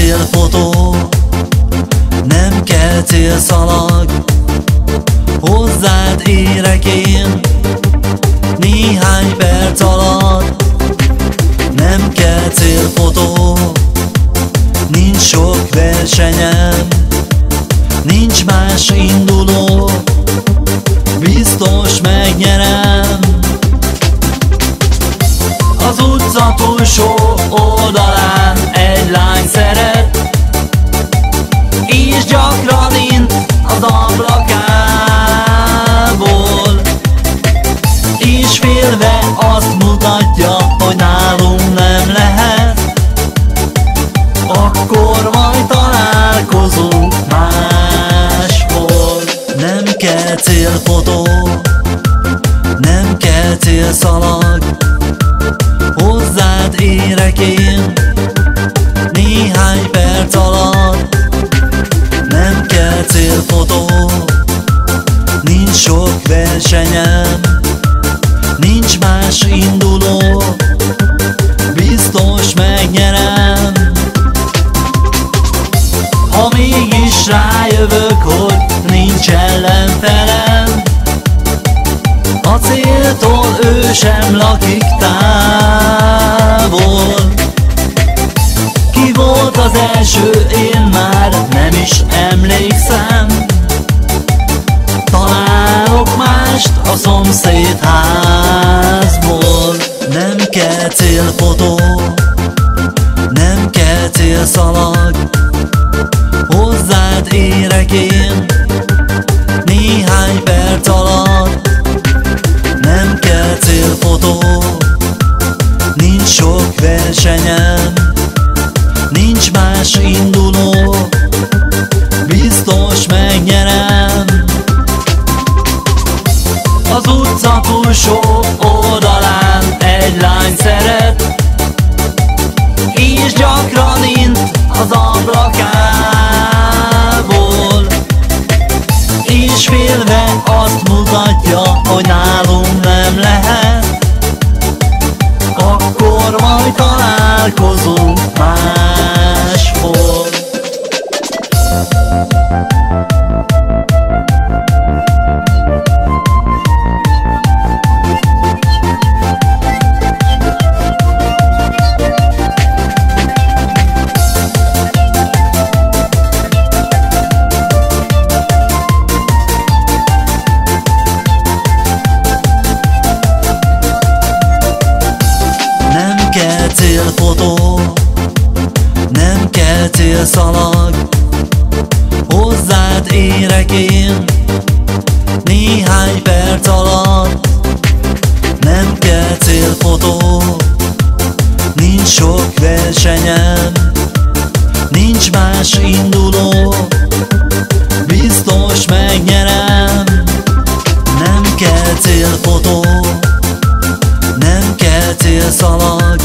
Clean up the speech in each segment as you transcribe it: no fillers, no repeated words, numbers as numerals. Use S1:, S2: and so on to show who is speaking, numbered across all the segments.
S1: célfotó, nem kell célszalag, hozzád érek én néhány perc alatt. Nem kell célfotó, nincs sok versenyem, nincs más induló, biztos megnyerem. Az utca túlsó oldalán egy lány szeret, és gyakran int az ablakából, és félve azt mutatja, hogy nálunk nem lehet. Akkor majd találkozunk máshol. Nem kell célfotó, nem kell célszalag, hozzád érek én néhány perc alatt. Nem kell célfotó, nincs sok versenyem, nincs más induló, biztos megnyerem. Ha mégis rájövök, hogy nincs ellenfelem, a céltól ő sem lakik távol. Ki volt az első, én már nem is emlékszem, találok mást a szomszéd házból. Nem kell célfotó, nem kell célszalag, hozzád érek én néhány perc alatt. Nem kell célfotó, nincs sok versenyem, nincs más induló, biztos megnyerem. Az utca túlsó oldalán egy lány szeret, és gyakran int az ablakából, és félve azt mutatja, hogy nálunk nem lehet. Akkor majd találkozunk máshol. Nem kell célfotó, nem kell célszalag, hozzád érek én néhány perc alatt. Nem kell célfotó, nincs sok versenyem, nincs más induló, biztos megnyerem. Nem kell célfotó, nem kell célszalag,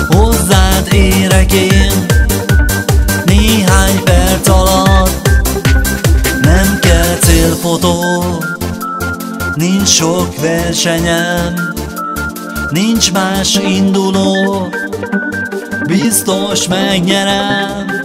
S1: hozzád érek én néhány perc alatt. Nem kell célfotó, nincs sok versenyem, nincs más induló, biztos megnyerem.